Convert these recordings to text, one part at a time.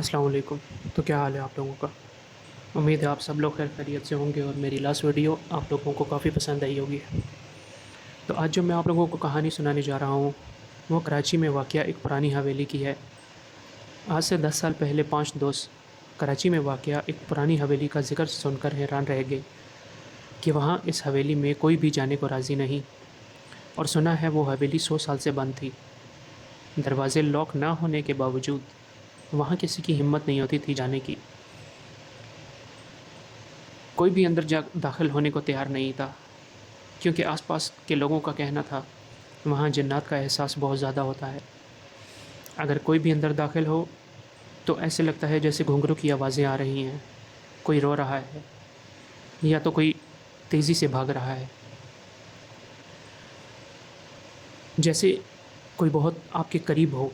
अस्सलाम वालेकुम। तो क्या हाल है आप लोगों का? उम्मीद है आप सब लोग खैर खैरियत से होंगे और मेरी लास्ट वीडियो आप लोगों को काफ़ी पसंद आई होगी। तो आज जो मैं आप लोगों को कहानी सुनाने जा रहा हूँ, वो कराची में वाक़या एक पुरानी हवेली की है। आज से 10 साल पहले 5 दोस्त कराची में वाक़या एक पुरानी हवेली का ज़िक्र सुनकर हैरान रह गए कि वहाँ इस हवेली में कोई भी जाने को राज़ी नहीं और सुना है वो हवेली 100 साल से बंद थी। दरवाज़े लॉक ना होने के बावजूद वहाँ किसी की हिम्मत नहीं होती थी जाने की। कोई भी अंदर जा दाखिल होने को तैयार नहीं था, क्योंकि आसपास के लोगों का कहना था वहाँ जिन्नात का एहसास बहुत ज़्यादा होता है। अगर कोई भी अंदर दाखिल हो तो ऐसे लगता है जैसे घुंघरू की आवाज़ें आ रही हैं, कोई रो रहा है या तो कोई तेज़ी से भाग रहा है, जैसे कोई बहुत आपके करीब हो।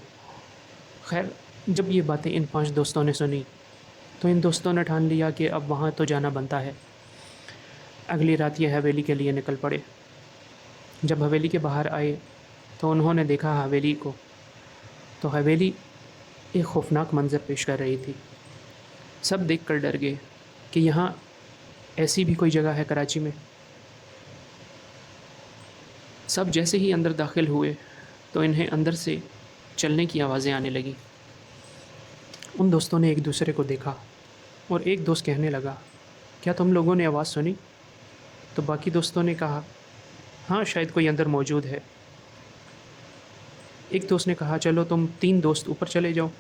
खैर, जब ये बातें इन 5 दोस्तों ने सुनी तो इन दोस्तों ने ठान लिया कि अब वहाँ तो जाना बनता है। अगली रात ये हवेली के लिए निकल पड़े। जब हवेली के बाहर आए तो उन्होंने देखा हवेली को, तो हवेली एक खौफनाक मंज़र पेश कर रही थी। सब देखकर डर गए कि यहाँ ऐसी भी कोई जगह है कराची में। सब जैसे ही अंदर दाखिल हुए तो इन्हें अंदर से चलने की आवाज़ें आने लगीं। उन दोस्तों ने एक दूसरे को देखा और एक दोस्त कहने लगा, क्या तुम लोगों ने आवाज़ सुनी? तो बाकी दोस्तों ने कहा, हाँ शायद कोई अंदर मौजूद है। एक दोस्त ने कहा, चलो तुम 3 दोस्त ऊपर चले जाओ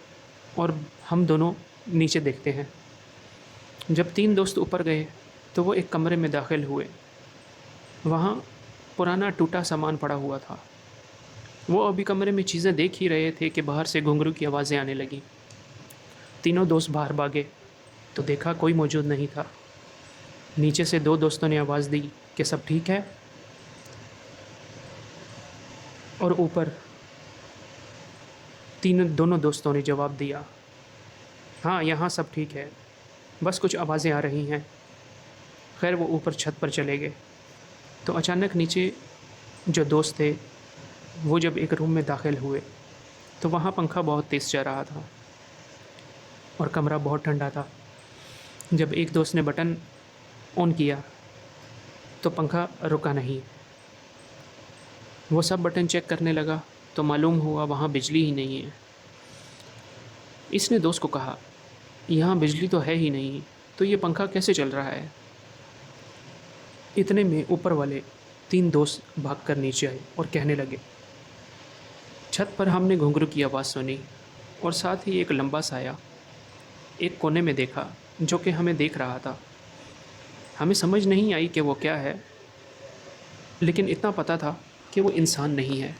और हम दोनों नीचे देखते हैं। जब 3 दोस्त ऊपर गए तो वो एक कमरे में दाखिल हुए। वहाँ पुराना टूटा सामान पड़ा हुआ था। वो अभी कमरे में चीज़ें देख ही रहे थे कि बाहर से घुंघरू की आवाज़ें आने लगीं। तीनों दोस्त बाहर भागे तो देखा कोई मौजूद नहीं था। नीचे से 2 दोस्तों ने आवाज़ दी कि सब ठीक है, और ऊपर तीनों दोनों दोस्तों ने जवाब दिया, हाँ यहाँ सब ठीक है, बस कुछ आवाज़ें आ रही हैं। खैर वो ऊपर छत पर चले गए तो अचानक नीचे जो दोस्त थे वो जब एक रूम में दाखिल हुए तो वहाँ पंखा बहुत तेज़ चल रहा था और कमरा बहुत ठंडा था। जब एक दोस्त ने बटन ऑन किया तो पंखा रुका नहीं। वो सब बटन चेक करने लगा तो मालूम हुआ वहाँ बिजली ही नहीं है। इसने दोस्त को कहा, यहाँ बिजली तो है ही नहीं, तो ये पंखा कैसे चल रहा है? इतने में ऊपर वाले 3 दोस्त भागकर नीचे आए और कहने लगे, छत पर हमने घुंघरू की आवाज़ सुनी और साथ ही एक लंबा साया एक कोने में देखा जो कि हमें देख रहा था। हमें समझ नहीं आई कि वो क्या है, लेकिन इतना पता था कि वो इंसान नहीं है।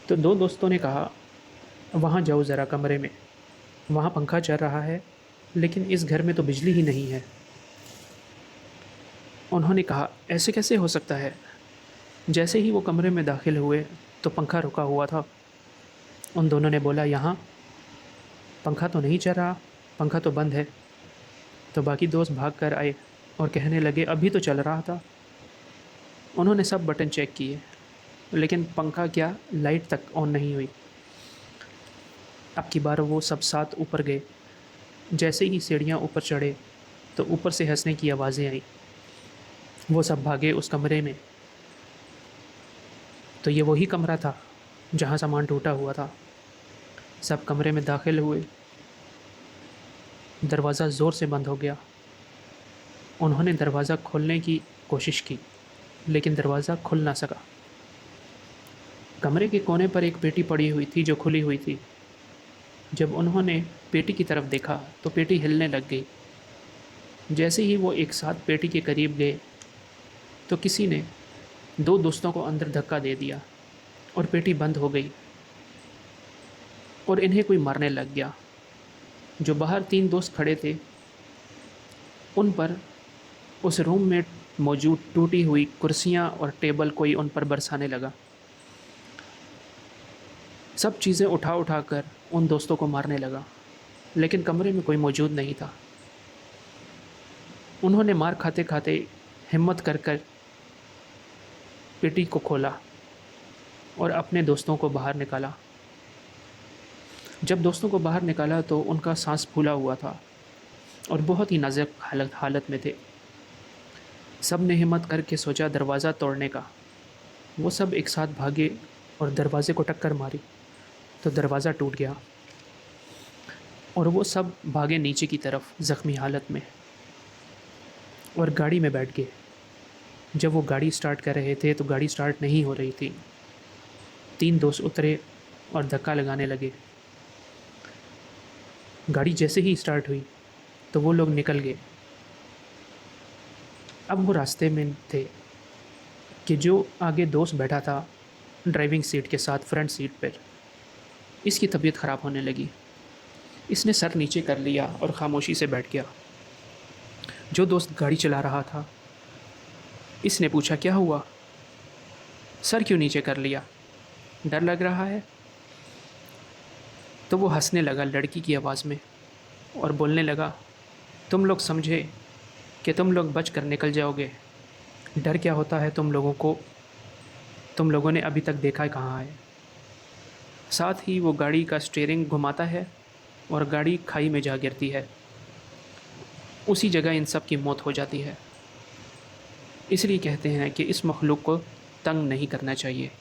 तो 2 दोस्तों ने कहा, वहाँ जाओ ज़रा कमरे में, वहाँ पंखा चल रहा है लेकिन इस घर में तो बिजली ही नहीं है। उन्होंने कहा, ऐसे कैसे हो सकता है? जैसे ही वो कमरे में दाखिल हुए तो पंखा रुका हुआ था। उन दोनों ने बोला, यहाँ पंखा तो नहीं चल रहा, पंखा तो बंद है। तो बाकी दोस्त भाग कर आए और कहने लगे, अभी तो चल रहा था। उन्होंने सब बटन चेक किए लेकिन पंखा क्या लाइट तक ऑन नहीं हुई। अब की बार वो सब साथ ऊपर गए। जैसे ही सीढ़ियाँ ऊपर चढ़े तो ऊपर से हंसने की आवाज़ें आई। वो सब भागे उस कमरे में। तो ये वही कमरा था जहाँ सामान टूटा हुआ था। सब कमरे में दाखिल हुए। दरवाज़ा ज़ोर से बंद हो गया। उन्होंने दरवाज़ा खोलने की कोशिश की लेकिन दरवाज़ा खुल ना सका। कमरे के कोने पर एक पेटी पड़ी हुई थी जो खुली हुई थी। जब उन्होंने पेटी की तरफ देखा तो पेटी हिलने लग गई। जैसे ही वो एक साथ पेटी के करीब गए तो किसी ने 2 दोस्तों को अंदर धक्का दे दिया और पेटी बंद हो गई और इन्हें कोई मारने लग गया। जो बाहर 3 दोस्त खड़े थे उन पर उस रूम में मौजूद टूटी हुई कुर्सियाँ और टेबल कोई उन पर बरसाने लगा। सब चीज़ें उठा उठा कर उन दोस्तों को मारने लगा, लेकिन कमरे में कोई मौजूद नहीं था। उन्होंने मार खाते खाते हिम्मत कर कर पेटी को खोला और अपने दोस्तों को बाहर निकाला। जब दोस्तों को बाहर निकाला तो उनका सांस फूला हुआ था और बहुत ही नाजुक हालत में थे। सब ने हिम्मत करके सोचा दरवाज़ा तोड़ने का। वो सब एक साथ भागे और दरवाज़े को टक्कर मारी तो दरवाज़ा टूट गया और वो सब भागे नीचे की तरफ ज़ख्मी हालत में और गाड़ी में बैठ गए। जब वो गाड़ी स्टार्ट कर रहे थे तो गाड़ी स्टार्ट नहीं हो रही थी। 3 दोस्त उतरे और धक्का लगाने लगे। गाड़ी जैसे ही स्टार्ट हुई तो वो लोग निकल गए। अब वो रास्ते में थे कि जो आगे दोस्त बैठा था ड्राइविंग सीट के साथ फ्रंट सीट पर, इसकी तबीयत ख़राब होने लगी। इसने सर नीचे कर लिया और ख़ामोशी से बैठ गया। जो दोस्त गाड़ी चला रहा था, इसने पूछा, क्या हुआ? सर क्यों नीचे कर लिया? डर लग रहा है? तो वो हंसने लगा लड़की की आवाज़ में और बोलने लगा, तुम लोग समझे कि तुम लोग बच कर निकल जाओगे। डर क्या होता है तुम लोगों को, तुम लोगों ने अभी तक देखा कहाँ है। साथ ही वो गाड़ी का स्टीयरिंग घुमाता है और गाड़ी खाई में जा गिरती है। उसी जगह इन सब की मौत हो जाती है। इसलिए कहते हैं कि इस मखलूक को तंग नहीं करना चाहिए।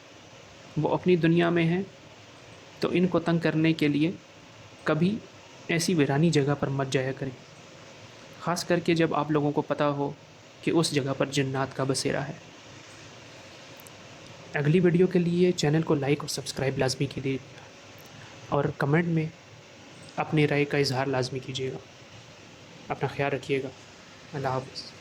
वो अपनी दुनिया में है, तो इनको तंग करने के लिए कभी ऐसी वीरानी जगह पर मत जाया करें, ख़ास करके जब आप लोगों को पता हो कि उस जगह पर जिन्नात का बसेरा है। अगली वीडियो के लिए चैनल को लाइक और सब्सक्राइब लाजमी कीजिए और कमेंट में अपनी राय का इजहार लाजमी कीजिएगा। अपना ख्याल रखिएगा। अल्लाह हाफ़िज़।